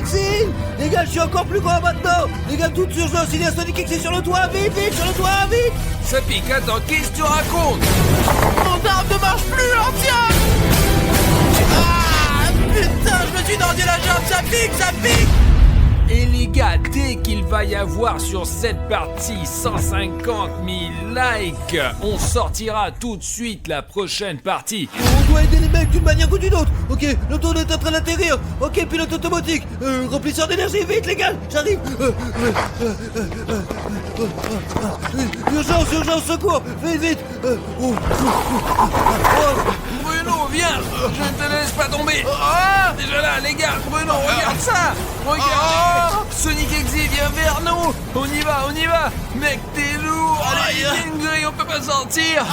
Exil. Les gars, je suis encore plus grand maintenant. Les gars, toute urgence, il y a Sonic Exil sur le toit. Vite, vite, sur le toit, vite. Ça pique, attends, qu'est-ce que tu racontes? Mon arme ne marche plus, l'ancien. Ah, putain, je me suis tordu la jambe, ça pique, ça pique. Et les gars, dès qu'il va y avoir sur cette partie 150 000 likes, on sortira tout de suite la prochaine partie. On doit aider les mecs d'une manière ou d'une autre. Ok, l'auto est en train d'atterrir. Ok, pilote automatique. Remplisseur d'énergie, vite les gars, j'arrive. Urgence, urgence, secours. Vite, vite. Bruno, viens, je ne te laisse pas tomber. Déjà là, les gars, Bruno, regarde ça. Regarde. Sonic Exil, viens vers nous. On y va, on y va. Mec, t'es lourd. Allez, dinguerie, on peut pas sortir.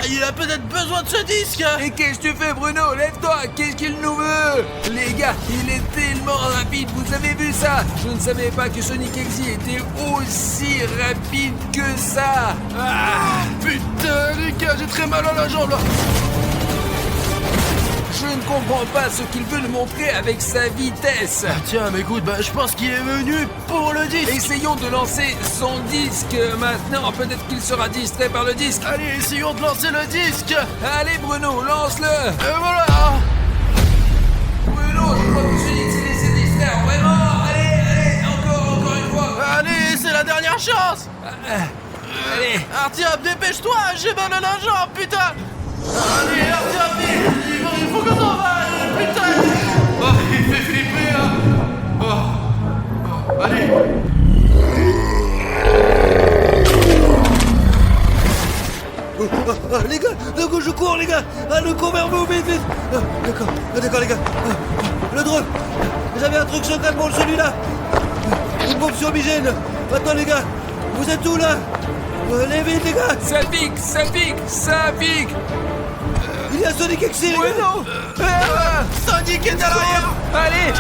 Il a peut-être besoin de ce disque. Et qu'est-ce que tu fais, Bruno? Lève-toi, qu'est-ce qu'il nous veut? Les gars, il est tellement rapide, vous avez vu ça? Je ne savais pas que Sonic Exil était aussi rapide que ça. Putain, les gars, j'ai très mal à la jambe là. Je ne comprends pas ce qu'il veut nous montrer avec sa vitesse. Tiens, mais écoute, je pense qu'il est venu pour le disque. Essayons de lancer son disque maintenant. Peut-être qu'il sera distrait par le disque. Allez, essayons de lancer le disque. Allez, Bruno, lance-le. Et voilà. Bruno, je crois que Sonic s'est laissé distraire. Vraiment. Allez, encore une fois. Allez, c'est la dernière chance. Allez. Artyom, dépêche-toi, j'ai mal à la jambe, putain. Allez, Artyom, vite. Il faut qu'on s'en va, putain. Il fait flipper, là. Allez. Les gars, d'un coup je cours les gars. Le cours vers vous, vite, vite. D'accord les gars. Le drone. J'avais un truc secret pour celui-là. Une bombe surmigène. Attends les gars, vous êtes où là? Allez vite les gars. Ça pique, ça pique, ça pique. Il y a Sonic Exil les gars. Bruno. Sonic est à l'arrière. Allez.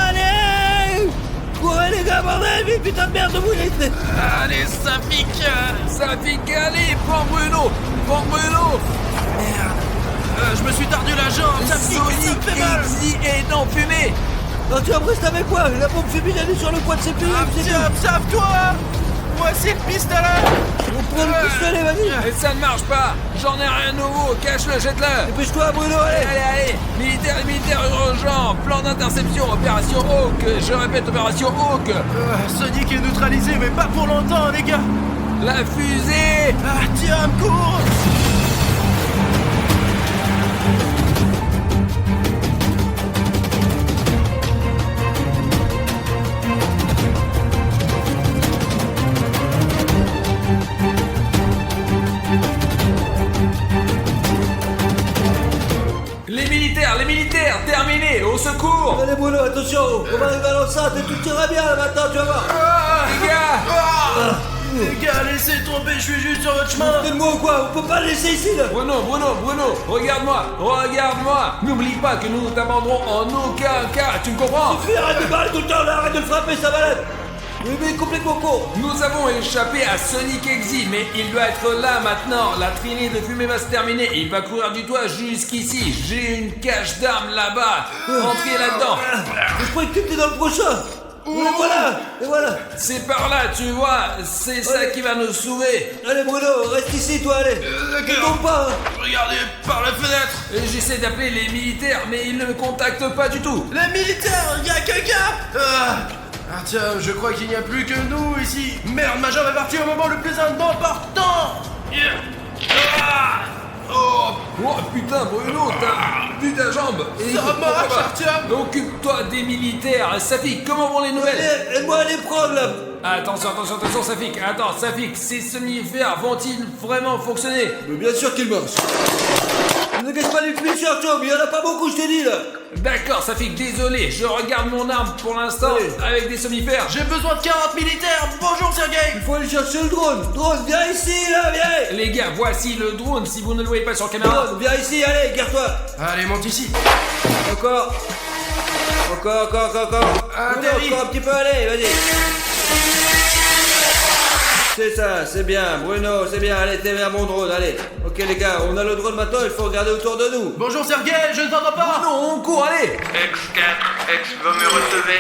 Allez. Courez les gars, bordel, vite, putain de merde, vous vite. Allez, ça pique. Ça pique, allez, prends Bruno. Merde. Je me suis tordu la jambe, ça pique, ça me fait mal. Exil est en fumée. Artyom, reste avec moi. La bombe fumigène est sur le coin de ses pieds. Artyom, sauve-toi. Voici le pistolet. On prend le pistolet, vas-y. Et ça ne marche pas. J'en ai rien de nouveau. Cache-le, jette-le. Dépêche-toi Bruno, allez. Allez. Militaire urgent. Plan d'interception. Opération Hawk. Je répète, opération Hawk. Sonic est neutralisé, mais pas pour longtemps, les gars. La fusée. Artyom, cours. Les militaires, terminé. Au secours. Allez Bruno, attention. On va arriver à l'enceinte et tout ira bien là maintenant, tu vas voir. Les gars. Les gars, laissez tomber, je suis juste sur votre chemin. Faites-moi ou quoi? On peut pas le laisser ici là. Bruno, regarde-moi. N'oublie pas que nous ne t'abandonnerons en aucun cas, tu me comprends? Fais, arrête de parler tout le temps là, arrête de le frapper, ça malade. Il est complètement con. Nous avons échappé à Sonic Exil, mais il doit être là maintenant. La traînée de fumée va se terminer et il va courir du toit jusqu'ici. J'ai une cache d'armes là-bas. Entrez là-dedans. Je croyais que t'étais dans le prochain. Et voilà. C'est par là, tu vois. C'est ça qui va nous sauver. Allez Bruno, reste ici toi, allez. Ne tombe pas. Regardez par la fenêtre. Et j'essaie d'appeler les militaires, mais ils ne me contactent pas du tout. Les militaires, il y a quelqu'un. Artyom, je crois qu'il n'y a plus que nous ici. Merde, ma jambe est partie au moment le plus important. Oh putain, Bruno, t'as plus ta jambe. Et Ça marche, Artyom. occupe-toi des militaires. Safik, comment vont les nouvelles? Aide-moi à les prendre là. Attention, Safik. Attends, Safik, ces somnifères vont-ils vraiment fonctionner? Mais bien sûr qu'ils marchent. Ne gâche pas les flics, Artyom, il y en a pas beaucoup, je t'ai dit là. D'accord, Safik, désolé, je regarde mon arme pour l'instant avec des somnifères. J'ai besoin de 40 militaires. Bonjour, Sergei. Il faut aller chercher le drone. Drone, viens ici là, viens. Les gars, voici le drone si vous ne le voyez pas sur caméra. Drone, viens ici, allez, garde-toi. Allez, monte ici. Encore. Atterris. Encore un petit peu, allez, vas-y. C'est ça, c'est bien. Bruno, c'est bien. Allez, t'es vers mon drone, allez. Ok les gars, on a le drone maintenant, il faut regarder autour de nous. Bonjour Sergei, je ne t'entends pas. Non, on court, allez. X4, X, vous me recevez?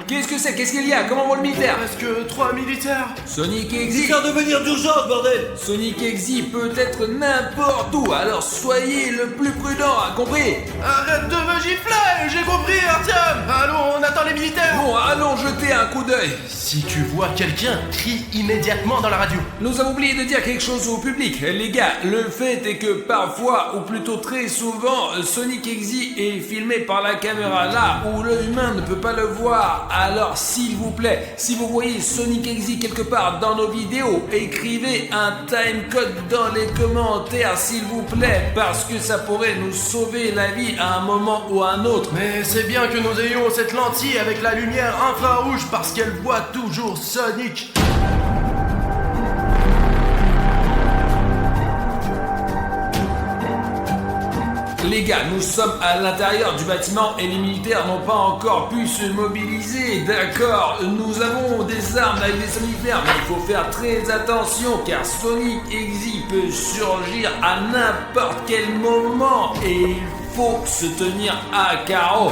Qu'est-ce que c'est? Qu'est-ce qu'il y a? Comment va le militaire? Presque 3 militaires. Sonic Exi. Dis-leur de venir d'urgence, bordel. Sonic Exi peut être n'importe où, alors soyez le plus prudent, hein, compris? Arrête de me gifler, j'ai compris Artyom. Allons, on attend les militaires. Bon, allons jeter un coup d'œil. Si tu vois quelqu'un, crie immédiatement dans la radio. Nous avons oublié de dire quelque chose au public. Les gars, le fait est que parfois, ou plutôt très souvent, Sonic Exi est filmé par la caméra là où l'œil humain ne peut pas le voir. Alors s'il vous plaît, si vous voyez Sonic Exi quelque part dans nos vidéos, écrivez un timecode dans les commentaires s'il vous plaît, parce que ça pourrait nous sauver la vie à un moment ou à un autre. Mais c'est bien que nous ayons cette lentille avec la lumière infrarouge parce qu'elle voit toujours Sonic. Les gars, nous sommes à l'intérieur du bâtiment et les militaires n'ont pas encore pu se mobiliser, d'accord? Nous avons des armes avec des somnifères, mais il faut faire très attention car Sonic Exi peut surgir à n'importe quel moment et il faut se tenir à carreau.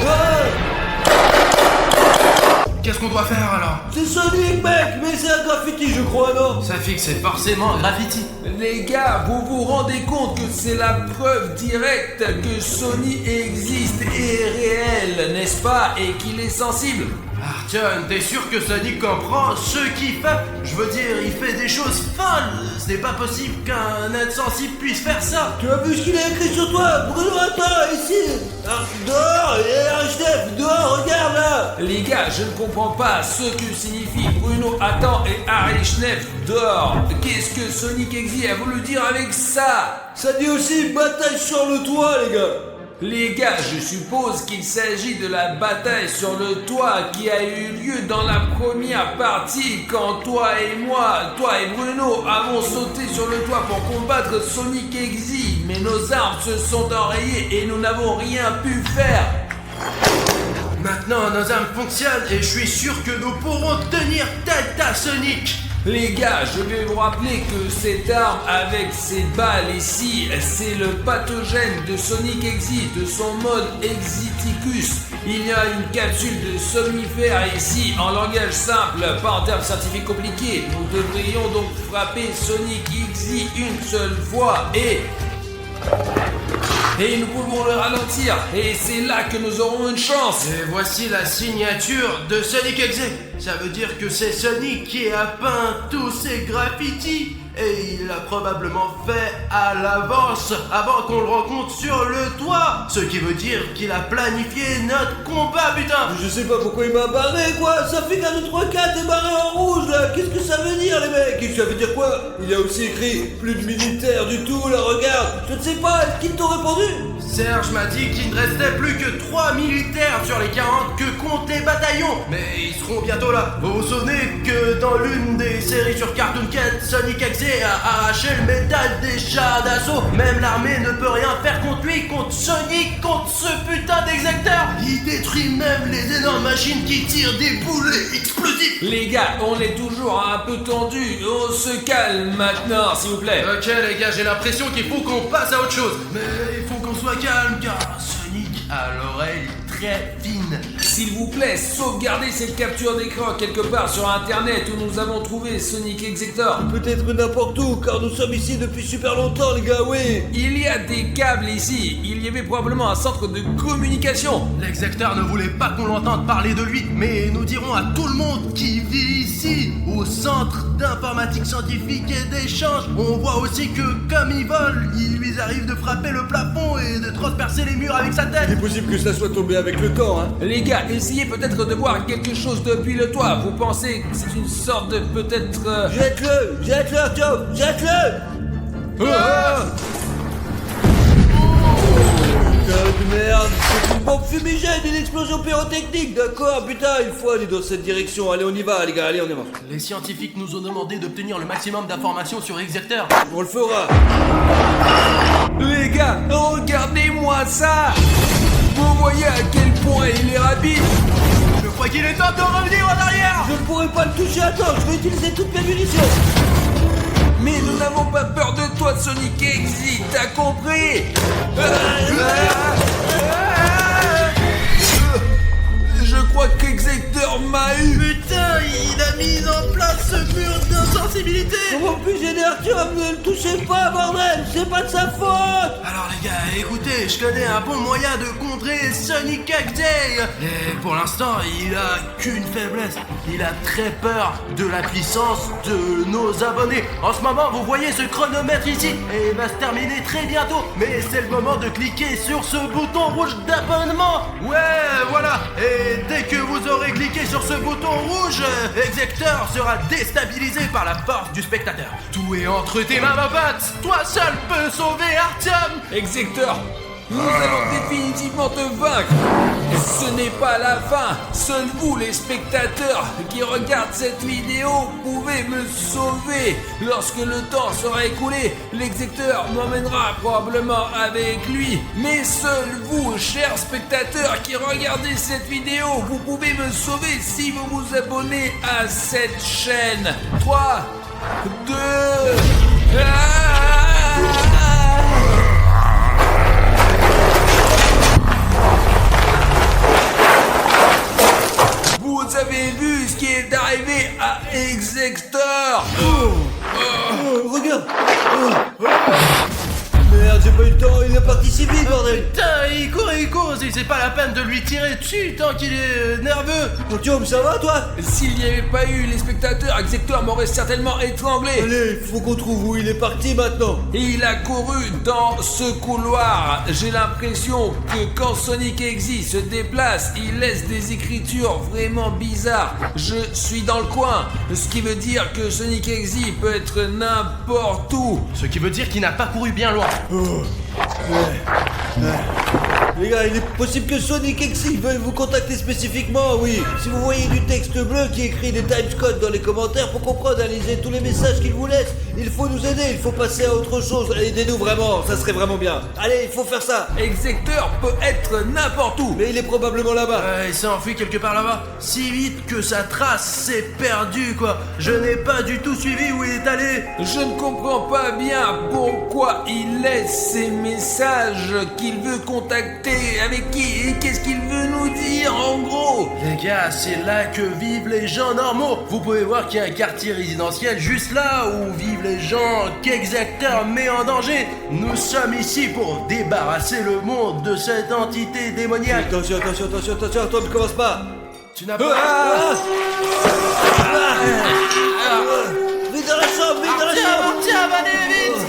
Qu'est-ce qu'on doit faire alors? C'est Sonic, mec, mais c'est un graffiti, je crois, non? Ça fait que c'est forcément un graffiti. Les gars, vous vous rendez compte que c'est la preuve directe que Sony existe et est réel, n'est-ce pas? Et qu'il est sensible. Artyom, t'es sûr que Sonic comprend ce qu'il fait? Je veux dire, il fait des choses folles. Ce n'est pas possible qu'un être sensible puisse faire ça. Tu as vu ce qu'il a écrit sur toi? Bruno, attends, ici. Dehors, il y a un chef, dehors, regarde là. Les gars, je ne comprends pas ce que signifie Bruno attend et Harry Schneff dehors. Qu'est-ce que Sonic Exi a voulu dire avec ça? Ça dit aussi bataille sur le toit, les gars. Les gars, je suppose qu'il s'agit de la bataille sur le toit qui a eu lieu dans la première partie quand toi et Bruno avons sauté sur le toit pour combattre Sonic Exi. Mais nos armes se sont enrayées et nous n'avons rien pu faire. Maintenant, nos armes fonctionnent et je suis sûr que nous pourrons tenir tête à Sonic. Les gars, je vais vous rappeler que cette arme avec ces balles ici, c'est le pathogène de Sonic Exi, de son mode Exiticus. Il y a une capsule de somnifère ici, en langage simple, pas en termes scientifiques compliqués. Nous devrions donc frapper Sonic Exi une seule fois et nous pouvons le ralentir. Et c'est là que nous aurons une chance. Et voici la signature de Sonic Exi. Ça veut dire que c'est Sonic qui a peint tous ces graffitis. Et il l'a probablement fait à l'avance, avant qu'on le rencontre sur le toit. Ce qui veut dire qu'il a planifié notre combat, putain. Je sais pas pourquoi il m'a barré, quoi. Ça fait qu'un 2, 3, 4 est barré en rouge, là. Qu'est-ce que ça veut dire, les mecs? Ça veut dire quoi? Il a aussi écrit plus de militaires du tout, là, regarde. Je ne sais pas, est-ce qu'ils t'ont répondu? Serge m'a dit qu'il ne restait plus que 3 militaires sur les 40 que comptent les bataillons. Mais ils seront bientôt là. Vous vous souvenez que dans l'une des séries sur Cartoon Cat, Sonic Exi a arraché le métal des chars d'assaut. Même l'armée ne peut rien faire contre lui, contre Sonic, contre ce putain d'exacteur. Il détruit même les énormes machines qui tirent des boulets explosifs. Les gars, on est toujours un peu tendu. On se calme maintenant, s'il vous plaît. Ok les gars, j'ai l'impression qu'il faut qu'on passe à autre chose. Mais il faut qu'on soit calme car Sonic a l'oreille très fine. S'il vous plaît, sauvegardez cette capture d'écran quelque part sur internet où nous avons trouvé Sonic Exector. Peut-être n'importe où, car nous sommes ici depuis super longtemps, les gars, oui. Il y a des câbles ici. Il y avait probablement un centre de communication. L'exacteur ne voulait pas qu'on l'entende parler de lui, mais nous dirons à tout le monde qui vit ici, au centre d'informatique scientifique et d'échange. On voit aussi que comme il vole, il lui arrive de frapper le plafond et de transpercer les murs avec sa tête. Il est possible que ça soit tombé avec le temps, hein. Les gars, essayez peut-être de voir quelque chose depuis le toit. Vous pensez que c'est une sorte de peut-être... Jette-le, Artyom, jette-le. Ah Putain de merde, c'est une bombe fumigène, une explosion pyrotechnique, d'accord, putain, il faut aller dans cette direction, allez on y va les gars, allez on y va. Les scientifiques nous ont demandé d'obtenir le maximum d'informations sur Exector. On le fera. Les gars, regardez-moi ça. Vous voyez à quel point il est rapide. Je crois qu'il est temps de revenir en arrière. Je ne pourrai pas le toucher, attends, je vais utiliser toutes mes munitions. Mais nous n'avons pas peur de toi, Sonic Exit, t'as compris? Je crois qu'Execteur m'a eu. Putain, il a mis en place ce mur d'insensibilité. Comment puis-je aider Artyom? Ne le touchez pas, bordel! C'est pas de sa faute! Alors les gars, écoutez, je connais un bon moyen de contrer Sonic X-Day. Et pour l'instant, il a qu'une faiblesse. Il a très peur de la puissance de nos abonnés. En ce moment, vous voyez ce chronomètre ici, et il va se terminer très bientôt. Mais c'est le moment de cliquer sur ce bouton rouge d'abonnement. Ouais, voilà. Et dès que vous aurez cliqué sur ce bouton rouge, Execteur sera déstabilisé par la force du spectateur. Tout est entre tes mains, ma pote. Toi seul peux sauver Artyom. Execteur, nous allons définitivement te vaincre. Ce n'est pas la fin. Seuls vous, les spectateurs qui regardent cette vidéo, pouvez me sauver. Lorsque le temps sera écoulé, l'execteur m'emmènera probablement avec lui. Mais seuls vous, chers spectateurs qui regardez cette vidéo, vous pouvez me sauver si vous vous abonnez à cette chaîne. 3, 2... Vous avez vu ce qui est arrivé à Execteur? Regarde! Merde, j'ai pas eu le temps, il est parti si vite, bordel! Putain, il court, c'est pas la peine de lui tirer dessus tant qu'il est nerveux. Artyom, ça va, toi? S'il n'y avait pas eu les spectateurs, Execteur m'aurait certainement étranglé. Allez, faut qu'on trouve où il est parti maintenant! Et il a couru dans ce couloir. J'ai l'impression que quand Sonic Exit se déplace, il laisse des écritures vraiment bizarres. Je suis dans le coin, ce qui veut dire que Sonic Exit peut être n'importe où. Ce qui veut dire qu'il n'a pas couru bien loin. Les gars, il est possible que Sonic Exit veuille vous contacter spécifiquement, oui. Si vous voyez du texte bleu qui écrit des timescodes dans les commentaires pour comprendre, analyser tous les messages qu'il vous laisse, il faut nous aider, il faut passer à autre chose. Aidez-nous vraiment, ça serait vraiment bien. Allez, il faut faire ça. Execteur peut être n'importe où. Mais il est probablement là-bas. Il s'est enfui quelque part là-bas. Si vite que sa trace s'est perdue, quoi. Je n'ai pas du tout suivi où il est allé. Je ne comprends pas bien pourquoi il laisse ces messages qu'il veut contacter. Avec qui et qu'est-ce qu'il veut nous dire en gros? Les gars, c'est là que vivent les gens normaux. Vous pouvez voir qu'il y a un quartier résidentiel juste là où vivent les gens qu'Execteur met en danger. Nous sommes ici pour débarrasser le monde de cette entité démoniaque. Attention, Tom, commence pas. Tu n'as pas... Vite dans la chambre, vite dans la chambre. Tiens, allez, vite.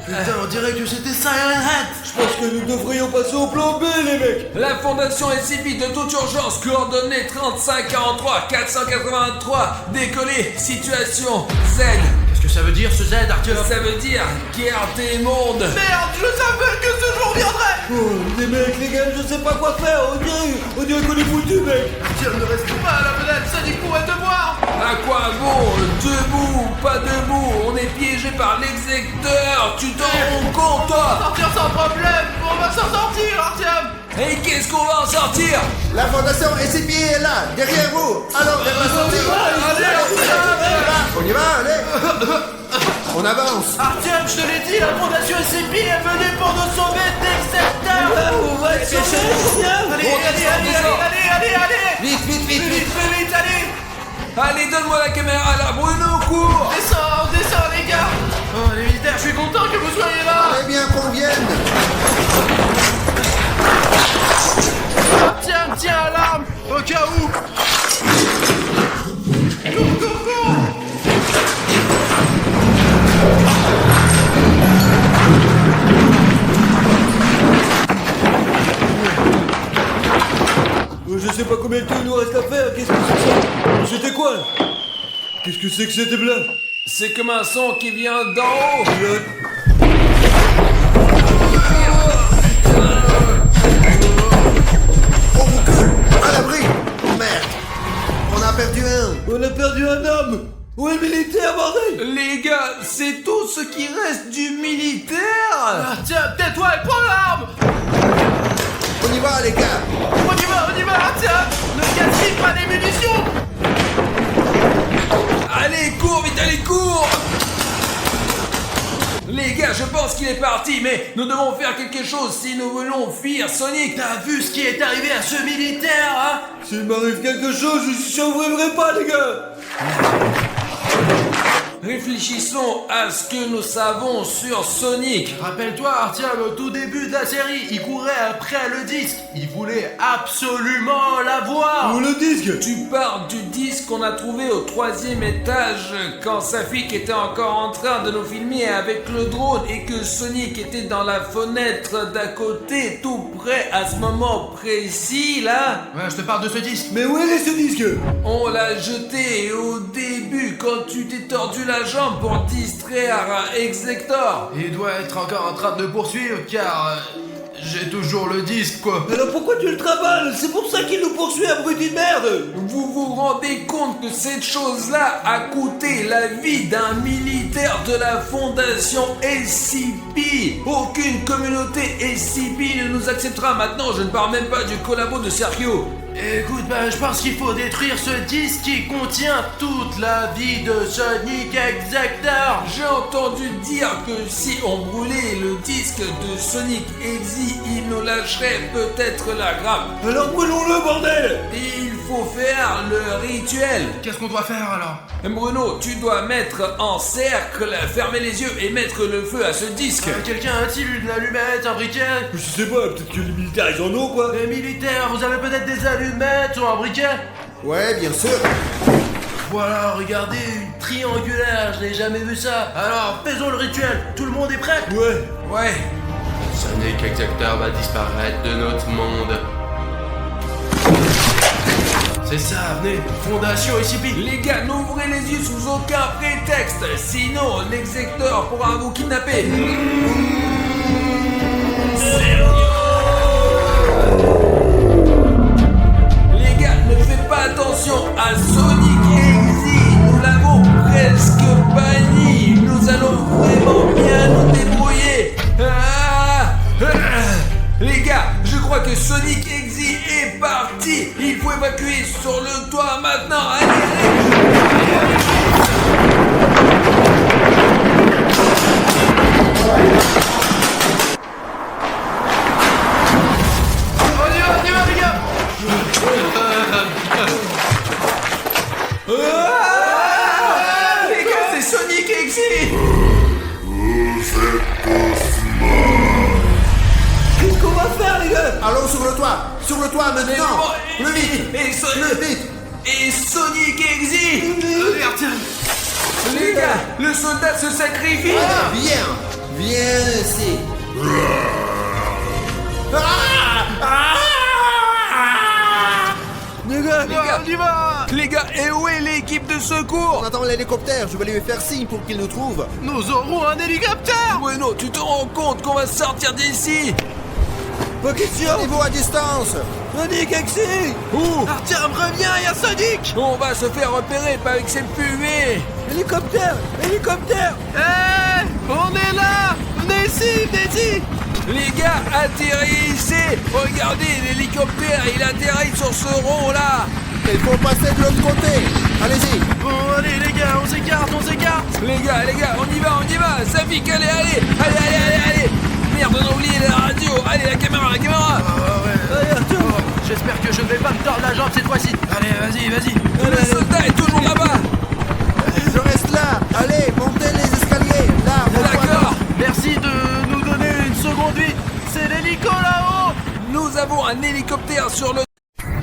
Putain, on dirait que c'était Siren Head. Je pense que nous devrions passer au plan B, les mecs. La Fondation SCP de toute urgence, coordonnées 3543 483, décollé, situation Z. Qu'est-ce que ça veut dire ce Z, Artyom? Ça veut dire QRT monde. Merde, je savais que ce jour viendrait. Oh, les mecs, les gars, je sais pas quoi faire. On dirait qu'on est foutus, mec. Artyom, ne reste pas à la fenêtre, Sonic pourrait te voir. À quoi bon? Debout, pas debout, on est piégé par l'execteur, tu t'en rends compte toi? Sortir sans problème, on va s'en sortir, Artyom. Et qu'est-ce qu'on va en sortir? La fondation SCP est là, derrière vous. Alors, vers la sortie. Allez, Artyom. On y va, allez. On avance. Artyom, je te l'ai dit, la fondation SCP est venue pour nous sauver d'Execteur. On va être sauvé, Allez. Vite, allez. Allez, donne-moi la caméra là, Bruno, cours! Descends, les gars. Oh, les militaires, je suis content que vous soyez là. Eh bien qu'on vienne. Tiens, alarme, au cas où. Go. Je sais pas combien de temps il nous reste à faire. Qu'est-ce que c'est que ça? C'était quoi là? Qu'est-ce que c'est que cette bleu? C'est comme un son qui vient d'en haut! On recule. À l'abri. Oh merde. On a perdu un. On a perdu un homme. Où est le militaire, bordel? Les gars, c'est tout ce qui reste du militaire! Artyom, tais-toi et prends l'arme. On y va, les gars. On y va, Artyom. Ne gaspille pas les munitions. Allez, cours, vite, allez, cours! Les gars, je pense qu'il est parti, mais nous devons faire quelque chose si nous voulons fuir Sonic. T'as vu ce qui est arrivé à ce militaire, hein? S'il m'arrive quelque chose, je ne survivrai pas, les gars. Réfléchissons à ce que nous savons sur Sonic. Rappelle-toi, Artyom, au tout début de la série, il courait après le disque. Il voulait absolument l'avoir. Où le disque? Tu parles du disque qu'on a trouvé au 3e étage quand Safik était encore en train de nous filmer avec le drone et que Sonic était dans la fenêtre d'à côté, tout près à ce moment précis là. Ouais, je te parle de ce disque. Mais où est ce disque? On l'a jeté au début quand tu t'es tordu la jambe pour distraire Exector. Il doit être encore en train de me poursuivre car j'ai toujours le disque, quoi. Alors pourquoi tu le travailles? C'est pour ça qu'il nous poursuit, abruti de merde. Vous vous rendez compte que cette chose-là a coûté la vie d'un militaire de la fondation SCP? Aucune communauté SCP ne nous acceptera maintenant, je ne parle même pas du collabo de Sergio. Écoute, je pense qu'il faut détruire ce disque qui contient toute la vie de Sonic Exector. J'ai entendu dire que si on brûlait le disque de Sonic Exe, il nous lâcherait peut-être la grappe. Alors brûlons-le, bordel. Il faut faire le rituel. Qu'est-ce qu'on doit faire alors? Bruno, tu dois mettre en cercle, fermer les yeux et mettre le feu à ce disque. Quelqu'un a-t-il une allumette, un briquet? Je sais pas, peut-être que les militaires ils en ont, quoi. Les militaires, vous avez peut-être des allumettes ou un briquet? Ouais, bien sûr. Voilà, regardez, une triangulaire, je n'ai jamais vu ça. Alors, faisons le rituel, tout le monde est prêt? Ouais. Sonic Exector va disparaître de notre monde. C'est ça, venez, Fondation SCP. Les gars, n'ouvrez les yeux sous aucun prétexte, sinon l'execteur pourra vous kidnapper. Les gars, ne faites pas attention à Sonic Exe, nous l'avons presque banni, nous allons vraiment bien nous débrouiller. Les gars, je crois que Sonic Exe est parti. Il faut évacuer sur le toit maintenant. Allez. On y va, les gars. Les gars, c'est Sonic Exe. Qu'est-ce qu'on va faire, les gars? Allons sur le toit maintenant. Plus vite. Et Sonic Exe. Allez, Artyom. Les gars, le soldat se sacrifie. Viens ici. Les gars, et où est l'équipe de On secours? attend l'hélicoptère, je vais lui faire signe pour qu'il nous trouve. Nous aurons un hélicoptère. Bruno, tu te rends compte qu'on va sortir d'ici? Pas question. Niveau à distance. Sonic Exe. Où? Artyom, reviens, il y a Sonic. On va se faire repérer pas avec cette fumée. Hélicoptère. On est là. Venez ici. Les gars, atterrissez. Regardez, l'hélicoptère, il atterrit sur ce rond là. Il faut passer de l'autre côté. Allez-y. Bon, allez, les gars, on s'écarte. Les gars, on y va. Safik, allez. Merde, on a oublié la radio. Allez, la caméra. Allez, Artyom. J'espère que je ne vais pas me tordre la jambe cette fois-ci. Allez, vas-y. Le soldat est toujours là-bas. Je reste là. Allez, montez les escaliers. Là, au D'accord. toit. Merci de nous donner une seconde vie. C'est l'hélico là-haut. Nous avons un hélicoptère sur le...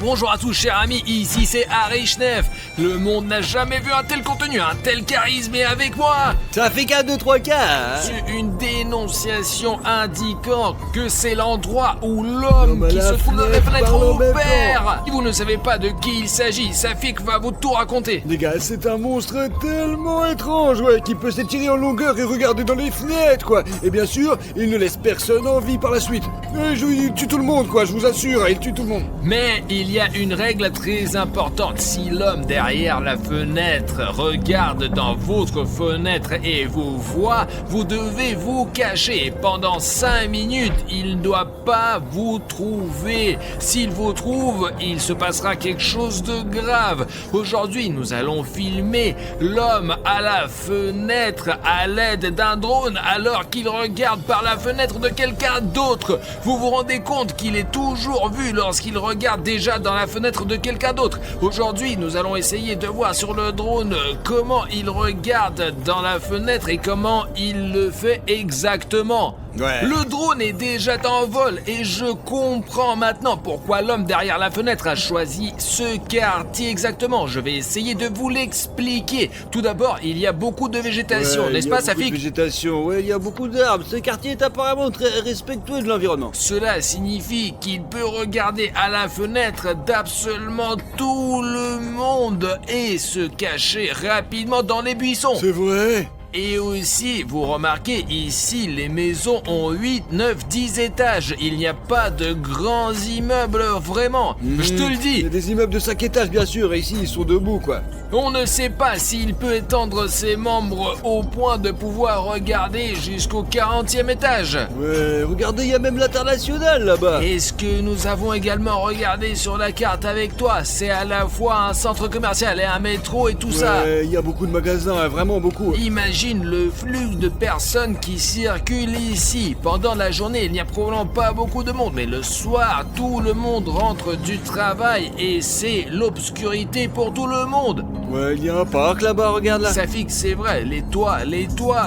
Bonjour à tous chers amis, ici c'est Harry Schneff. Le monde n'a jamais vu un tel contenu, un tel charisme et avec moi Ça fait qu'un 2-3 cas, hein. c'est une dénonciation indiquant que c'est l'endroit où l'homme à qui la se trouve dans la fenêtre fenêtre parle en même opère. Si vous ne savez pas de qui il s'agit, Safik va vous tout raconter. Les gars, c'est un monstre tellement étrange, ouais, qui peut s'étirer en longueur et regarder dans les fenêtres, quoi. Et bien sûr, il ne laisse personne en vie par la suite. Il tue tout le monde, quoi, je vous assure, il tue tout le monde. Mais il y a a une règle très importante. Si l'homme derrière la fenêtre regarde dans votre fenêtre et vous voit, vous devez vous cacher. Pendant 5 minutes, il ne doit pas vous trouver. S'il vous trouve, il se passera quelque chose de grave. Aujourd'hui, nous allons filmer l'homme à la fenêtre à l'aide d'un drone alors qu'il regarde par la fenêtre de quelqu'un d'autre. Vous vous rendez compte qu'il est toujours vu lorsqu'il regarde déjà dans la fenêtre de quelqu'un d'autre. Aujourd'hui, nous allons essayer de voir sur le drone comment il regarde dans la fenêtre et comment il le fait exactement. Ouais. Le drone est déjà en vol et je comprends maintenant pourquoi l'homme derrière la fenêtre a choisi ce quartier exactement. Je vais essayer de vous l'expliquer. Tout d'abord, il y a beaucoup de végétation, n'est-ce pas, Safik ? Végétation, ouais, il y a beaucoup d'arbres. Ce quartier est apparemment très respectueux de l'environnement. Cela signifie qu'il peut regarder à la fenêtre d'absolument tout le monde et se cacher rapidement dans les buissons. C'est vrai. Et aussi, vous remarquez, ici, les maisons ont 8, 9, 10 étages. Il n'y a pas de grands immeubles, vraiment. Je te le Il y dis. a des immeubles de 5 étages, bien sûr, et ici, ils sont debout, quoi. On ne sait pas s'il peut étendre ses membres au point de pouvoir regarder jusqu'au 40e étage. Ouais, regardez, il y a même l'international là-bas. Et ce que nous avons également regardé sur la carte avec toi, c'est à la fois un centre commercial et un métro et tout ça. Ouais, il y a beaucoup de magasins, hein, vraiment beaucoup. Imagine le flux de personnes qui circulent ici. Pendant la journée, il n'y a probablement pas beaucoup de monde, mais le soir, tout le monde rentre du travail et c'est l'obscurité pour tout le monde. Ouais, il y a un parc là-bas, regarde là. Safik, c'est vrai, les toits,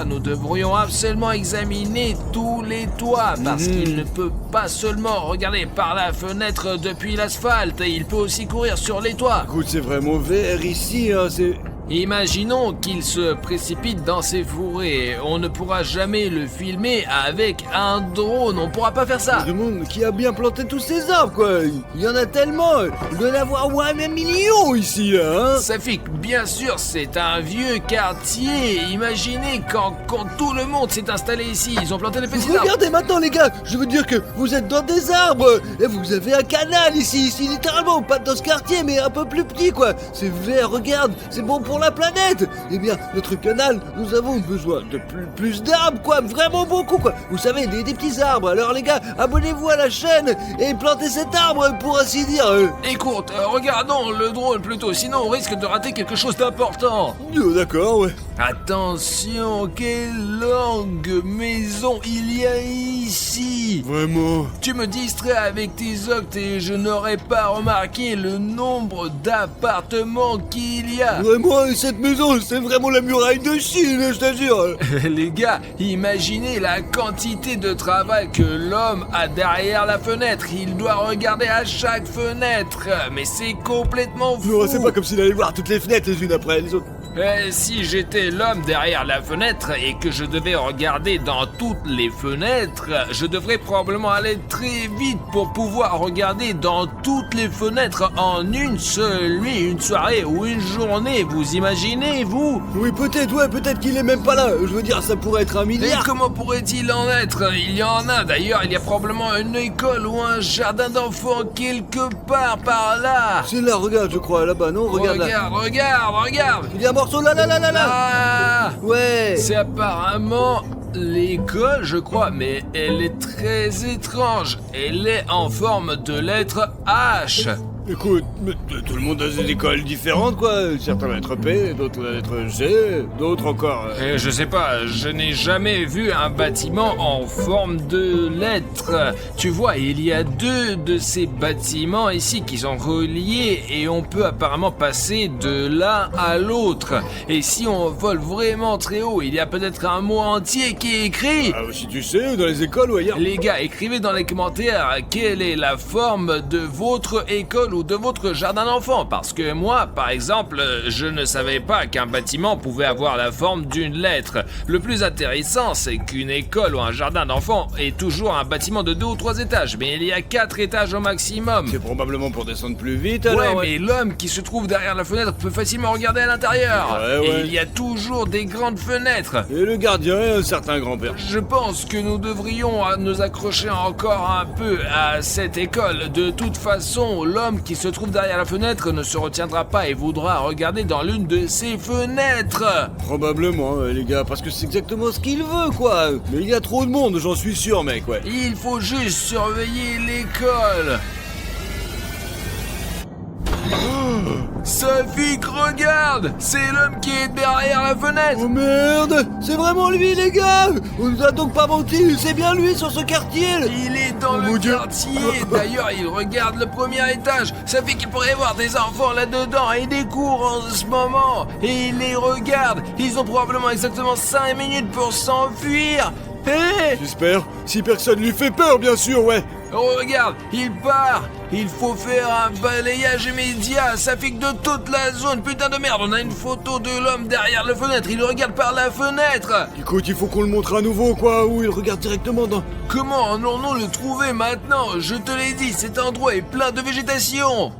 nous devrions absolument examiner tous les toits parce qu'il ne peut pas seulement regarder par la fenêtre depuis l'asphalte, il peut aussi courir sur les toits. Écoute, c'est vraiment vert ici, hein, c'est... Imaginons qu'il se précipite dans ces fourrés. On ne pourra jamais le filmer avec un drone. On pourra pas faire ça. Le monde qui a bien planté tous ces arbres, quoi. Il y en a tellement. Il doit y en avoir ouais, un million ici, là, hein. Safik, bien sûr, c'est un vieux quartier. Imaginez quand tout le monde s'est installé ici. Ils ont planté des petits arbres. Regardez maintenant, les gars. Je veux dire que vous êtes dans des arbres. Et vous avez un canal ici, littéralement. Pas dans ce quartier, mais un peu plus petit, quoi. C'est vert, regarde. C'est bon pour la planète. Eh bien, notre canal, nous avons besoin de plus d'arbres, quoi. Vraiment beaucoup, quoi. Vous savez, des petits arbres. Alors, les gars, abonnez-vous à la chaîne et plantez cet arbre, pour ainsi dire. Écoute, regardons le drone plutôt. Sinon, on risque de rater quelque chose d'important. Oh, d'accord, ouais. Attention, quelle longue maison il y a ici. Vraiment. Tu me distrais avec tes octes et je n'aurais pas remarqué le nombre d'appartements qu'il y a. Vraiment, cette maison, c'est vraiment la muraille de Chine, je t'assure. Les gars, imaginez la quantité de travail que l'homme a derrière la fenêtre. Il doit regarder à chaque fenêtre. Mais c'est complètement fou. Non, c'est pas comme s'il allait voir toutes les fenêtres les unes après les autres. Si j'étais l'homme derrière la fenêtre et que je devais regarder dans toutes les fenêtres, je devrais probablement aller très vite pour pouvoir regarder dans toutes les fenêtres en une seule nuit, une soirée ou une journée. Vous imaginez, vous? Oui, peut-être, ouais, peut-être qu'il est même pas là. Je veux dire, ça pourrait être un Et milliard. comment pourrait-il en être? Il y en a d'ailleurs, il y a probablement une école ou un jardin d'enfants quelque part par là. C'est là, regarde, je crois, là-bas, non? Regarde là. Regarde. Il y a un morceau là. Ah, Ouais. c'est apparemment l'école, je crois, mais elle est très étrange. Elle est en forme de lettre H. Écoute, mais tout le monde a des écoles différentes, quoi. Certains la lettre P, d'autres la lettre G, d'autres encore... Je sais pas, je n'ai jamais vu un bâtiment en forme de lettre. Tu vois, il y a 2 de ces bâtiments ici qui sont reliés et on peut apparemment passer de l'un à l'autre. Et si on vole vraiment très haut, il y a peut-être un mot entier qui est écrit. Ah, si tu sais, dans les écoles ou ailleurs. Les gars, écrivez dans les commentaires quelle est la forme de votre école ou de votre jardin d'enfants, parce que moi, par exemple, je ne savais pas qu'un bâtiment pouvait avoir la forme d'une lettre. Le plus intéressant, c'est qu'une école ou un jardin d'enfants est toujours un bâtiment de 2 ou 3 étages, mais il y a 4 étages au maximum. C'est probablement pour descendre plus vite, Ouais, alors. mais l'homme qui se trouve derrière la fenêtre peut facilement regarder à l'intérieur. Ouais. Et il y a toujours des grandes fenêtres. Et le gardien est un certain grand-père. Je pense que nous devrions nous accrocher encore un peu à cette école. De toute façon, l'homme qui se trouve derrière la fenêtre ne se retiendra pas et voudra regarder dans l'une de ces fenêtres. Probablement, les gars, parce que c'est exactement ce qu'il veut, quoi. Mais il y a trop de monde, j'en suis sûr, mec, ouais. Il faut juste surveiller l'école. Safik, regarde! C'est l'homme qui est derrière la fenêtre! Oh merde! C'est vraiment lui, les gars! On nous a donc pas menti, c'est bien lui sur ce quartier là. Il est dans Oh, mon le Dieu. quartier! D'ailleurs, il regarde le premier étage! Safik qu'il pourrait voir des enfants là-dedans et des cours en ce moment! Et il les regarde! Ils ont probablement exactement 5 minutes pour s'enfuir! Hé! J'espère, si personne lui fait peur, bien sûr, ouais. Oh, regarde, il part. Il faut faire un balayage immédiat. Ça fait que de toute la zone. Putain de merde, on a une photo de l'homme derrière la fenêtre. Il le regarde par la fenêtre. Écoute, il faut qu'on le montre à nouveau, quoi, où il regarde directement dans... Comment allons-nous le trouver maintenant? Je te l'ai dit, cet endroit est plein de végétation.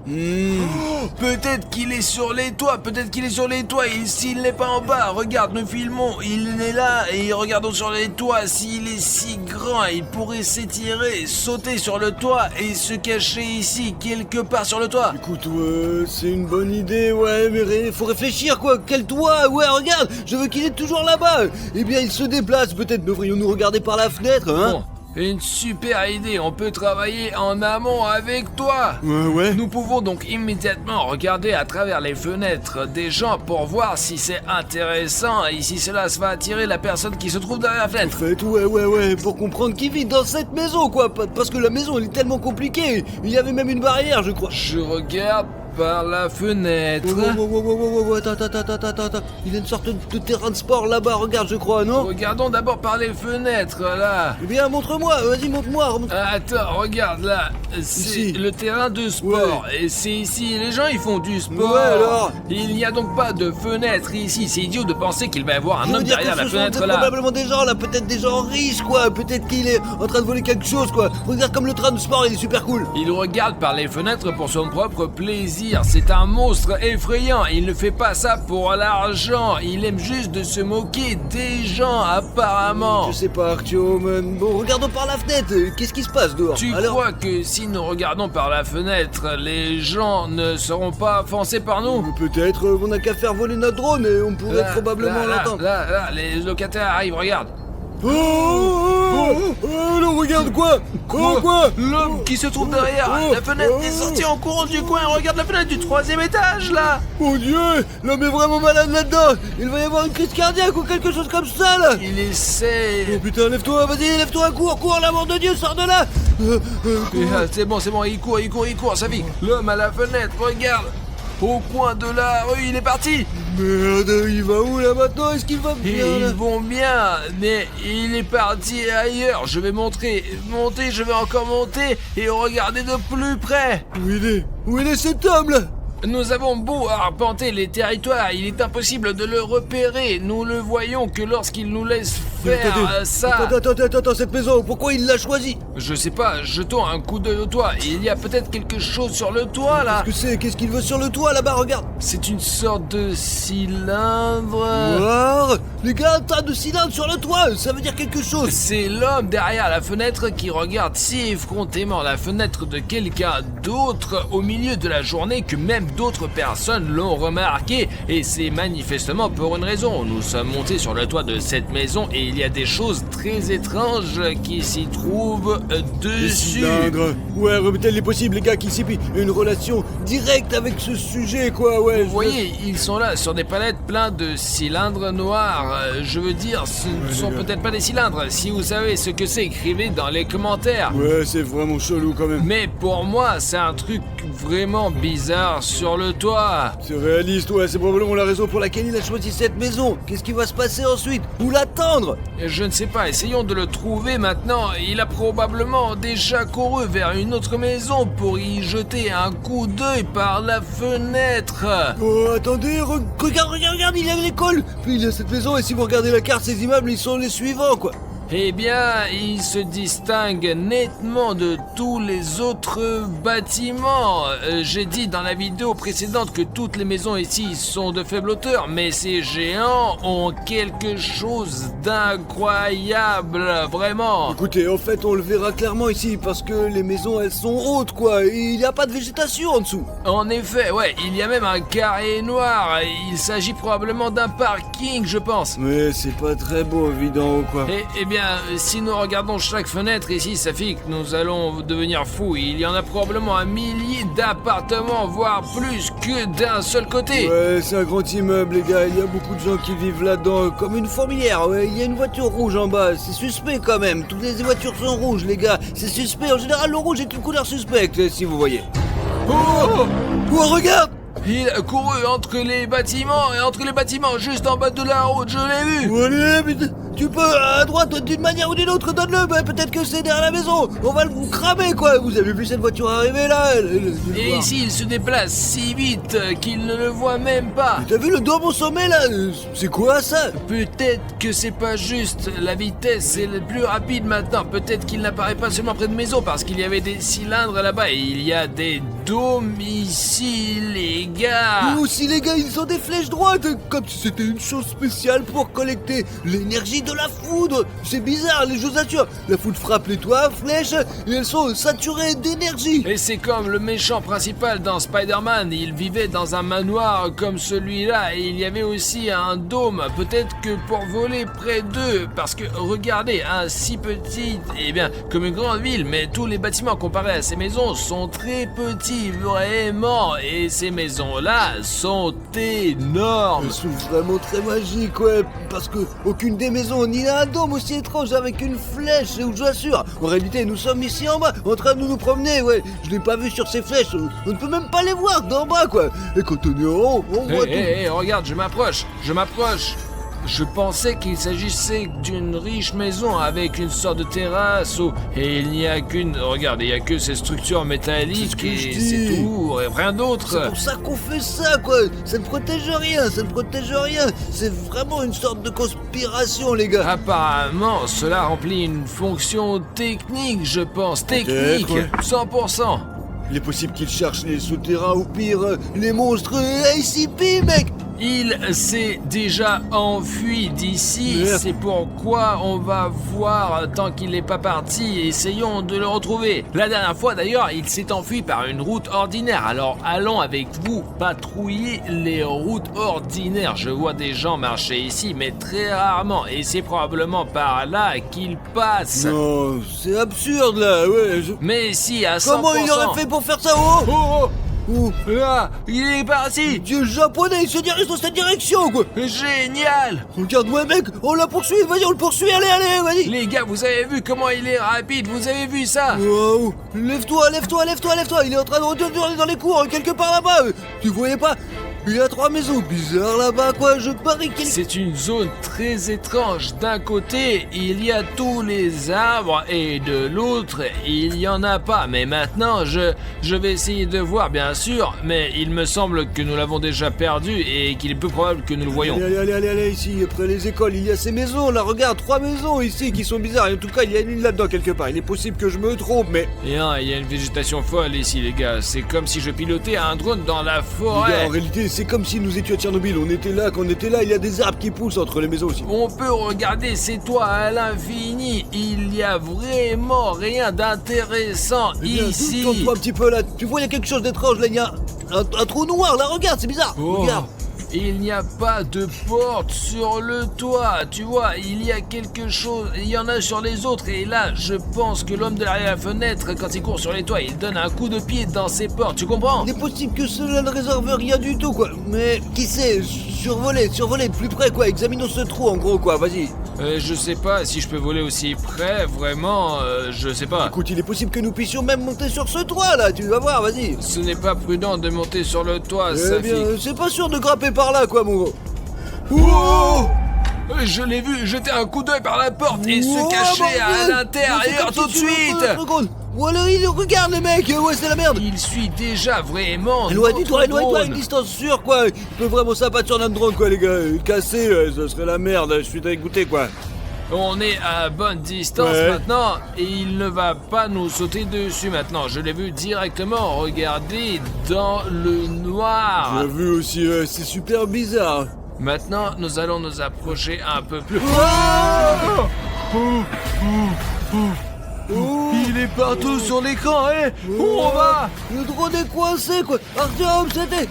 Peut-être qu'il est sur les toits, peut-être qu'il est sur les toits. Et s'il n'est pas en bas, regarde, nous filmons. Il est là et regardons sur les toits. S'il est si grand, il pourrait s'étirer, sauter sur le toit et se cacher ici, quelque part sur le toit. Écoute, ouais, c'est une bonne idée, ouais, mais faut réfléchir, quoi. Quel toit? Ouais, regarde, je veux qu'il est toujours là-bas. Eh bien, il se déplace, peut-être devrions-nous regarder par la fenêtre, hein? Bon, une super idée, on peut travailler en amont avec toi. Ouais. Nous pouvons donc immédiatement regarder à travers les fenêtres des gens pour voir si c'est intéressant et si cela va attirer la personne qui se trouve derrière la En fenêtre. fait, ouais, pour comprendre qui vit dans cette maison, quoi. Parce que la maison, elle est tellement compliquée. Il y avait même une barrière, je crois. Je regarde par la fenêtre. Wow, attends. Il y a une sorte de terrain de sport là-bas, regarde, je crois, non? Regardons d'abord par les fenêtres, là. Eh bien, montre-moi, vas-y, montre-moi. Attends, regarde là, c'est Ici. le terrain de sport et c'est ici, les gens ils font du sport. Ouais, alors. Il n'y a donc pas de fenêtre ici, c'est idiot de penser qu'il va y avoir un Je veux homme dire derrière que la ce sont fenêtre là. probablement des gens là, peut-être des gens riches quoi, peut-être qu'il est en train de voler quelque chose quoi. Regarde comme le train de sport il est super cool. Il regarde par les fenêtres pour son propre plaisir, c'est un monstre effrayant, il ne fait pas ça pour l'argent, il aime juste de se moquer des gens apparemment. Je sais pas Artyom, bon regardons par la fenêtre, qu'est-ce qui se passe dehors? Tu Alors, crois que si nous regardons par la fenêtre, les gens ne seront pas offensés par nous? peut-être on n'a qu'à faire voler notre drone et on pourrait probablement l'entendre. Là, les locataires arrivent, regarde. Non, regarde quoi? Quoi? L'homme qui se trouve derrière la fenêtre est sorti en courant du coin et regarde la fenêtre du 3e étage là. Mon Dieu, l'homme est vraiment malade là-dedans. Il va y avoir une crise cardiaque ou quelque chose comme ça là. Il essaie. Oh putain, lève-toi, vas-y, lève-toi, cours, l'amour de Dieu, sors de là. C'est bon, il court, ça vit. L'homme à la fenêtre, regarde. Au coin de la rue, il est parti. Merde, il va où là maintenant? Est-ce qu'il va Et bien là? ils vont bien, mais il est parti ailleurs. Je vais monter, je vais encore monter et regarder de plus près. Où il est cet homme là? Nous avons beau arpenter les territoires, il est impossible de le repérer. Nous le voyons que lorsqu'il nous laisse faire ça. Attends, cette maison, pourquoi il l'a choisie? Je sais pas, jetons un coup d'œil au toit. Il y a peut-être quelque chose sur le toit là. Qu'est-ce qu'il veut sur le toit là-bas, regarde? C'est une sorte de cylindre. Voir, les gars, un tas de cylindres sur le toit, ça veut dire quelque chose. C'est l'homme derrière la fenêtre qui regarde si effrontément la fenêtre de quelqu'un d'autre au milieu de la journée que même d'autres personnes l'ont remarqué. Et c'est manifestement pour une raison. Nous sommes montés sur le toit de cette maison et il y a des choses très étranges qui s'y trouvent Des dessus. cylindres. Ouais, tel est possible, les gars, qui s'y pient. Une relation directe avec ce sujet, quoi, ouais. Vous voyez, ils sont là sur des palettes pleins de cylindres noirs. Je veux dire, ce ne sont peut-être pas des cylindres. Si vous savez ce que c'est, écrivez dans les commentaires. Ouais, c'est vraiment chelou quand même. Mais pour moi, c'est un truc vraiment bizarre sur le toit. C'est réaliste, ouais, c'est probablement la raison pour laquelle il a choisi cette maison. Qu'est-ce qui va se passer ensuite? Où l'attendre? Je ne sais pas, essayons de le trouver maintenant. Il a probablement déjà couru vers une autre maison pour y jeter un coup d'œil par la fenêtre. Oh, attendez, regarde, il y a l'école. Puis il y a cette maison, et si vous regardez la carte, ces immeubles, ils sont les suivants, quoi. Eh bien, il se distingue nettement de tous les autres bâtiments. J'ai dit dans la vidéo précédente que toutes les maisons ici sont de faible hauteur, mais ces géants ont quelque chose d'incroyable, vraiment. Écoutez, en fait, on le verra clairement ici, parce que les maisons, elles sont hautes, quoi. Et il n'y a pas de végétation en dessous. En effet, ouais, il y a même un carré noir. Il s'agit probablement d'un parking, je pense. Mais c'est pas très beau, vu d'en haut, quoi. Eh bien, si nous regardons chaque fenêtre ici, ça fait que nous allons devenir fous. Il y en a probablement un millier d'appartements, voire plus que d'un seul côté. Ouais, c'est un grand immeuble, les gars. Il y a beaucoup de gens qui vivent là-dedans, comme une fourmilière. Ouais, il y a une voiture rouge en bas. C'est suspect quand même. Toutes les voitures sont rouges, les gars. C'est suspect. En général, le rouge est une couleur suspecte, si vous voyez. Oh, Oh, regarde! il a couru entre les bâtiments, juste en bas de la route, je l'ai vu. Allez, mais tu peux, à droite, d'une manière ou d'une autre, donne-le. Bah, peut-être que c'est derrière la maison. On va le cramer, quoi. Vous avez vu cette voiture arriver, là? Et ici, il se déplace si vite qu'il ne le voit même pas. T'as vu le dôme au sommet, là? C'est quoi, ça? Peut-être que c'est pas juste la vitesse est le plus rapide maintenant. Peut-être qu'il n'apparaît pas seulement près de maison parce qu'il y avait des cylindres là-bas et il y a des dômes ici, les gars. Nous aussi, les gars, ils ont des flèches droites, comme si c'était une chose spéciale pour collecter l'énergie de la foudre. C'est bizarre, les ossature. La foudre frappe les toits, flèches, et elles sont saturées d'énergie. Et c'est comme le méchant principal dans Spider-Man, il vivait dans un manoir comme celui-là et il y avait aussi un dôme, peut-être que pour voler près d'eux, parce que regardez, un si petit, eh bien, comme une grande ville, mais tous les bâtiments comparés à ces maisons sont très petits, vraiment, et ces maisons-là sont énormes. Elles sont vraiment très magiques, ouais, parce que aucune des maisons n'y a un dôme aussi étrange avec une flèche, je vous assure. En réalité, nous sommes ici en bas, en train de nous promener, ouais. Je l'ai pas vu sur ces flèches, on ne peut même pas les voir d'en bas, quoi. Et quand on est en haut, on voit tout. Regarde, je m'approche. Je pensais qu'il s'agissait d'une riche maison avec une sorte de terrasse et il n'y a qu'une... Regarde, il n'y a que ces structures métalliques C'est ce que je et dis. c'est tout, et rien d'autre. C'est pour ça qu'on fait ça, quoi. Ça ne protège rien. C'est vraiment une sorte de conspiration, les gars. Apparemment, cela remplit une fonction technique, je pense. Technique, ouais. 100%. Il est possible qu'ils cherchent les souterrains ou pire, les monstres ACP, mec. Il s'est déjà enfui d'ici, Merde. c'est pourquoi on va voir tant qu'il n'est pas parti, essayons de le retrouver. La dernière fois d'ailleurs, il s'est enfui par une route ordinaire, alors allons avec vous patrouiller les routes ordinaires. Je vois des gens marcher ici, mais très rarement, et c'est probablement par là qu'ils passent. Non, c'est absurde, là, ouais. Mais si, à 100%. Comment il aurait fait pour faire ça? Oh, Oh, oh. là, il est parti. Dieu japonais, il se dirige dans cette direction, quoi. Génial. Regarde-moi, mec, on la poursuit, vas-y, on le poursuit, allez, vas-y. Les gars, vous avez vu comment il est rapide, vous avez vu ça? Wow. Lève-toi, il est en train de retourner dans les cours, quelque part là-bas. Tu voyais pas? Il y a 3 maisons bizarres là-bas, quoi, je parie qu'il... C'est une zone très étrange. D'un côté, il y a tous les arbres et de l'autre, il y en a pas. Mais maintenant, je vais essayer de voir, bien sûr, mais il me semble que nous l'avons déjà perdu et qu'il est peu probable que nous le voyons. Allez, ici, après les écoles, il y a ces maisons, là, regarde, 3 maisons ici qui sont bizarres. Et en tout cas, il y a une là-dedans quelque part. Il est possible que je me trompe, mais... Et il y a une végétation folle ici, les gars. C'est comme si je pilotais un drone dans la Les gars, forêt. en réalité, c'est comme si nous étions à Tchernobyl. On était là, quand on était là, il y a des arbres qui poussent entre les maisons aussi. On peut regarder ces toits à l'infini. Il y a vraiment rien d'intéressant Eh bien, ici. tourne-toi un petit peu là. Tu vois, il y a quelque chose d'étrange là. Il y a un trou noir là. Regarde, c'est bizarre. Oh, Regarde. il n'y a pas de porte sur le toit. Tu vois, il y a quelque chose. Il y en a sur les autres. Et là, je pense que l'homme derrière la fenêtre, quand il court sur les toits, il donne un coup de pied dans ses portes. Tu comprends? Il est possible que cela ne réserve rien du tout, quoi. Mais qui sait, survoler de plus près, quoi. Examinons ce trou, en gros, quoi. Vas-y. Je sais pas si je peux voler aussi près. Vraiment, je sais pas. Écoute, il est possible que nous puissions même monter sur ce toit, là. Tu vas voir, vas-y. Ce n'est pas prudent de monter sur le toit, Eh Safi. bien, c'est pas sûr de grimper par là, quoi, mon gros. Oh! Je l'ai vu jeter un coup d'œil par la porte et Oh, se cacher bordel. à C'est l'intérieur comme tout de si tu le suite. prenais 30 secondes. Voilà, il regarde, les mecs. Ouais, c'est la merde. Il suit déjà vraiment Éloigne-toi, notre à une drone. distance sûre, quoi. Il peut vraiment s'abattre sur notre drone, quoi, les gars. Cassé, ça serait la merde. Je suis dégoûté, quoi. On est à bonne distance Ouais. maintenant et il ne va pas nous sauter dessus maintenant. Je l'ai vu directement, regardez, dans le noir. J'ai vu aussi, c'est super bizarre. Maintenant, nous allons nous approcher un peu plus. Il est partout sur l'écran, hein. Où on va? Le drone est coincé, quoi. Artyom, c'était...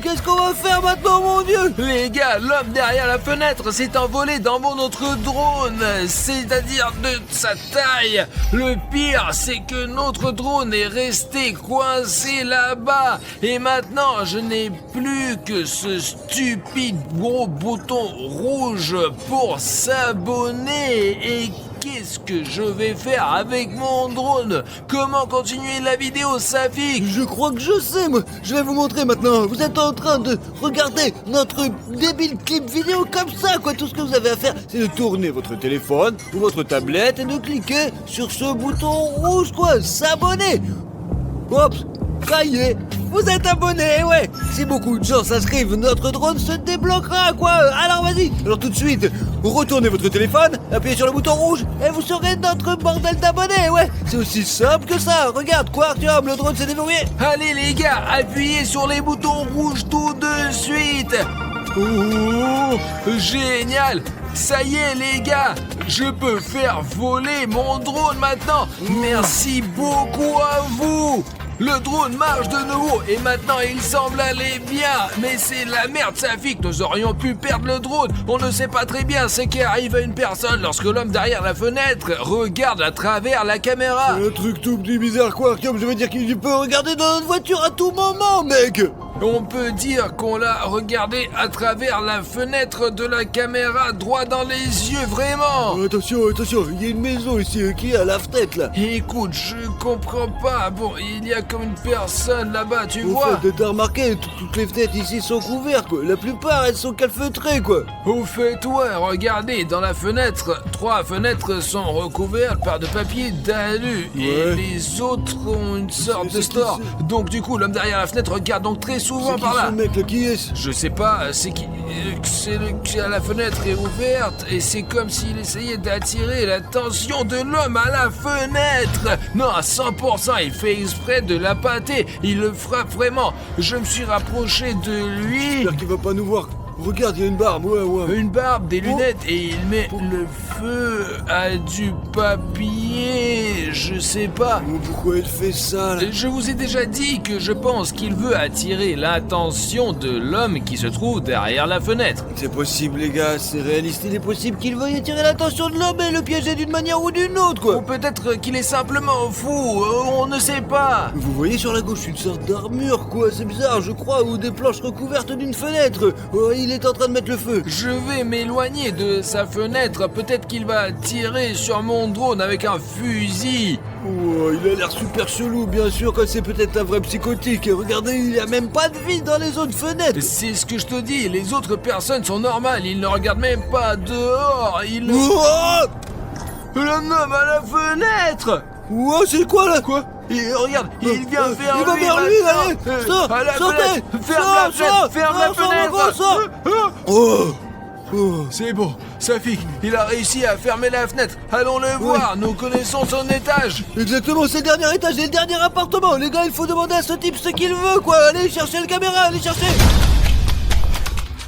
qu'est-ce qu'on va faire maintenant, mon Dieu? Les gars, l'homme derrière la fenêtre s'est envolé dans notre drone, c'est-à-dire de sa taille. Le pire, c'est que notre drone est resté coincé là-bas. Et maintenant, je n'ai plus que ce stupide gros bouton rouge pour s'abonner. Et qu'est-ce que je vais faire avec mon drone? Comment continuer la vidéo, Safik? Je crois que je sais, moi. Je vais vous montrer maintenant. Vous êtes en train de regarder notre débile clip vidéo comme ça, quoi. Tout ce que vous avez à faire, c'est de tourner votre téléphone ou votre tablette et de cliquer sur ce bouton rouge, quoi. S'abonner. Hop, ça y est. Vous êtes abonné, ouais. Si beaucoup de gens s'inscrivent, notre drone se débloquera, quoi. Alors vas-y. Alors tout de suite, retournez votre téléphone, appuyez sur le bouton rouge et vous serez notre bordel d'abonnés, ouais. C'est aussi simple que ça. Regarde, quoi, Artyom, le drone s'est déverrouillé. Allez les gars, appuyez sur les boutons rouges tout de suite. Oh, génial. Ça y est les gars, je peux faire voler mon drone maintenant. Merci beaucoup à vous. Le drone marche de nouveau et maintenant il semble aller bien. Mais c'est la merde, Safik, nous aurions pu perdre le drone. On ne sait pas très bien ce qui arrive à une personne lorsque l'homme derrière la fenêtre regarde à travers la caméra. Un truc tout petit bizarre, quoi, Artyom. Je veux dire qu'il peut regarder dans notre voiture à tout moment, mec. On peut dire qu'on l'a regardé à travers la fenêtre de la caméra droit dans les yeux, vraiment. Attention, attention, il y a une maison ici qui est à la fenêtre, là. Écoute, je comprends pas. Bon, il y a comme une personne là-bas, tu Au vois. fait, t'as remarqué, toutes les fenêtres ici sont couvertes, quoi. La plupart, elles sont calfeutrées, quoi. Au fait, ouais, regardez, dans la fenêtre, 3 fenêtres sont recouvertes par de papier d'alu et Ouais. les autres ont une sorte C'est de qui, store. Donc du coup, l'homme derrière la fenêtre regarde donc très souvent C'est qui par là. ce mec, là, qui est-ce? Je sais pas, c'est qui, la fenêtre est ouverte et c'est comme s'il essayait d'attirer l'attention de l'homme à la fenêtre. Non, à 100%, il fait exprès de la pâter. Il le frappe vraiment. Je me suis rapproché de lui. J'espère qu'il va pas nous voir. Regarde, il y a une barbe, ouais. Une barbe, des lunettes et il met le feu à du papier. Je sais pas. Oh, pourquoi il fait ça, là? Je vous ai déjà dit que je pense qu'il veut attirer l'attention de l'homme qui se trouve derrière la fenêtre. C'est possible, les gars, c'est réaliste. Il est possible qu'il veuille attirer l'attention de l'homme et le piéger d'une manière ou d'une autre, Ou quoi. peut-être qu'il est simplement fou, on ne sait pas. Vous voyez sur la gauche une sorte d'armure, quoi. C'est bizarre, je crois, ou des planches recouvertes d'une fenêtre. Oh, il est en train de mettre le feu. Je vais m'éloigner de sa fenêtre, peut-être qu'il va tirer sur mon drone avec un fusil. Oh, il a l'air super chelou, bien sûr, que c'est peut-être un vrai psychotique. Regardez, il n'y a même pas de vie dans les autres fenêtres. C'est ce que je te dis, les autres personnes sont normales, ils ne regardent même pas dehors, ils... Oh, L'homme à la fenêtre. oh, c'est quoi, là? Quoi? Et regarde, il vient vers lui. Il va vers lui, allez. Sors, à la sortez. fenêtre. Ferme la fenêtre, ferme la fenêtre. Sors. Oh. Oh. C'est bon, Safik, il a réussi à fermer la fenêtre. Allons le voir, nous connaissons son étage. Exactement, c'est le dernier étage et le dernier appartement. Les gars, il faut demander à ce type ce qu'il veut, quoi. Allez chercher le caméra, allez chercher.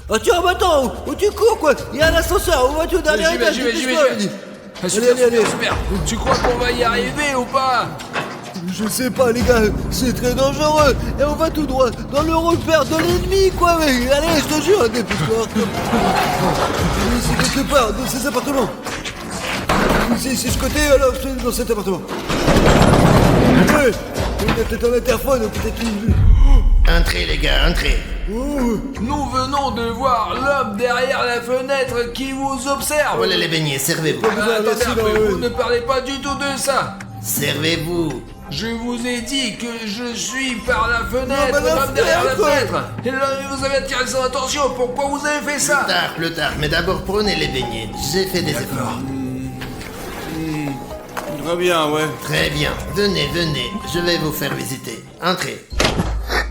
Ah tiens, attends, où tu cours, quoi? Il y a un ascenseur, où vas-tu au dernier J'y vais, étage? j'y vais. dépêche-toi, vas-y. Ah, super, allez. super. Tu crois qu'on va y arriver ou pas? Je sais pas, les gars, c'est très dangereux. Et on va tout droit dans le repère de l'ennemi, quoi. Mais allez, je te jure, dépêche-toi. Ici, quelque part, dans ces appartements. Ici, ce côté, alors, c'est dans cet appartement. Ouais, il y a peut-être un interphone, peut-être une... Entrez, les gars, entrez. Oh, Nous venons de voir l'homme derrière la fenêtre qui vous observe. Voilà les beignets, servez-vous. Attendez merci, un peu, ouais. vous ne parlez pas du tout de ça. Servez-vous. Je vous ai dit que je suis par la fenêtre, Non, mais la l'homme derrière la fenêtre. fenêtre. Et là, vous avez attiré son attention, pourquoi vous avez fait ça? Plus tard. Mais d'abord, prenez les beignets. J'ai fait des efforts. très bien, ouais. Très bien. Venez. Je vais vous faire visiter. Entrez.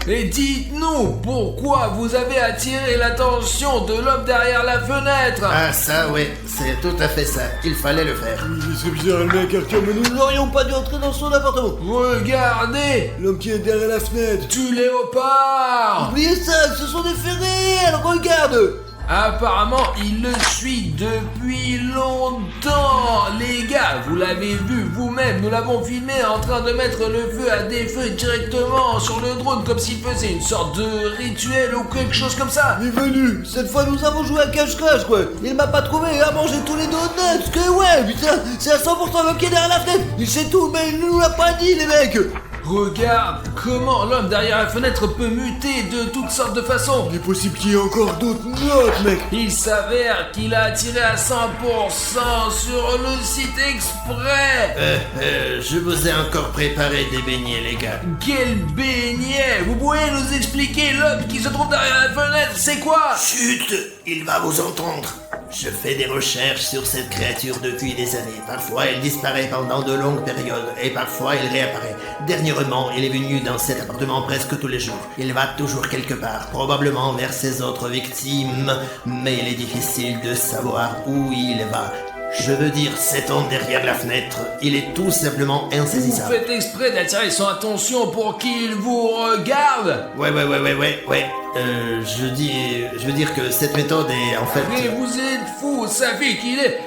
Et dites-nous, pourquoi vous avez attiré l'attention de l'homme derrière la fenêtre? Ah, ça, ouais, c'est tout à fait ça. Il fallait le faire. C'est bizarre le mec, Arthur, mais nous n'aurions pas dû entrer dans son appartement. Regardez, L'homme qui est derrière la fenêtre. du léopard. Oubliez ça, ce sont des faits réels, regarde. Apparemment, il le suit depuis longtemps. Les gars, vous l'avez vu vous-même, nous l'avons filmé en train de mettre le feu à des feux directement sur le drone comme s'il faisait une sorte de rituel ou quelque chose comme ça. Il est venu. Cette fois, nous avons joué à cache-cache, quoi. Il m'a pas trouvé, il a mangé tous les donuts. Que ouais, putain, c'est à 100% l'homme qui est derrière la fenêtre. Il sait tout, mais il nous l'a pas dit, les mecs. Regarde comment l'homme derrière la fenêtre peut muter de toutes sortes de façons. Il est possible qu'il y ait encore d'autres notes, mec. Il s'avère qu'il a attiré à 100% sur le site exprès. Je vous ai encore préparé des beignets, les gars. Quel beignet! Vous pouvez nous expliquer l'homme qui se trouve derrière la fenêtre, c'est quoi? Chut, il va vous entendre. Je fais des recherches sur cette créature depuis des années. Parfois, elle disparaît pendant de longues périodes et parfois, elle réapparaît. Dernièrement, il est venu dans cet appartement presque tous les jours. Il va toujours quelque part, probablement vers ses autres victimes, mais il est difficile de savoir où il va. Je veux dire, cet homme derrière la fenêtre, il est tout simplement Vous insaisissable. faites exprès d'attirer son attention pour qu'il vous regarde? Ouais. Je veux dire que cette méthode est en fait... Mais vous êtes fou, ça fait qu'il est...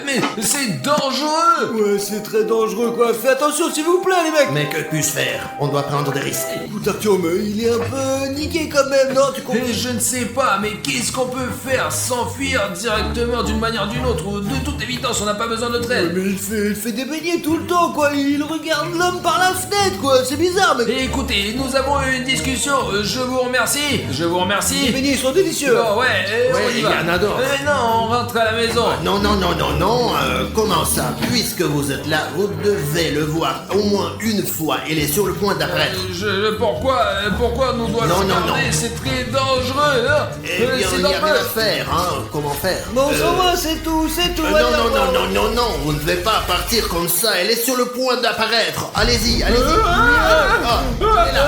mais c'est dangereux! Ouais, c'est très dangereux, quoi. Fais attention, s'il vous plaît, les mecs. Mais que puis-je faire? On doit prendre des risques. Écoute, Arthur, mais il est un peu niqué quand même, non? Tu comprends? Et je ne sais pas, mais qu'est-ce qu'on peut faire? S'enfuir directement d'une manière ou d'une autre, ou de toute évidence, on n'a pas besoin de notre Ouais, aide. mais il fait des beignets tout le temps, quoi. Il regarde l'homme par la fenêtre, quoi. C'est bizarre, mec. Et écoutez, nous avons eu une discussion, je vous remercie. Les beignets, ils sont délicieux. Bon, ouais, on y il y va. en a d'autres. Non, on rentre à la maison. Non, comment ça? Puisque vous êtes là, vous devez le voir au moins une fois. Il est sur le point d'apparaître. Pourquoi nous doit Non, le non, regarder? non. C'est très dangereux, hein. Eh bien, C'est il n'y a rien normal. à faire, hein. Comment faire? Bon, on s'en va, c'est tout. Non, vous ne devez pas partir comme ça. Elle est sur le point d'apparaître. Allez-y. Ah, elle est là.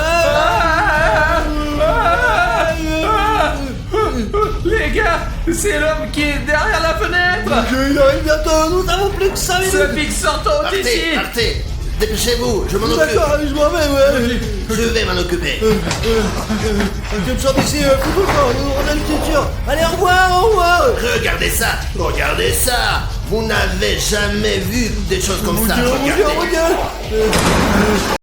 Les gars, c'est l'homme qui est derrière la fenêtre. Il arrive bientôt, nous avons plus que 5 minutes. Ce pic sortant d'ici. Partez. Dépêchez-vous, je m'en occupe. D'accord, allez, je m'en vais, ouais. Je vais m'en occuper. Tu me sors d'ici, fous-toi, on a le futur. Allez, au revoir. Regardez ça. Vous n'avez jamais vu des choses comme ça. Regardez. Regarde.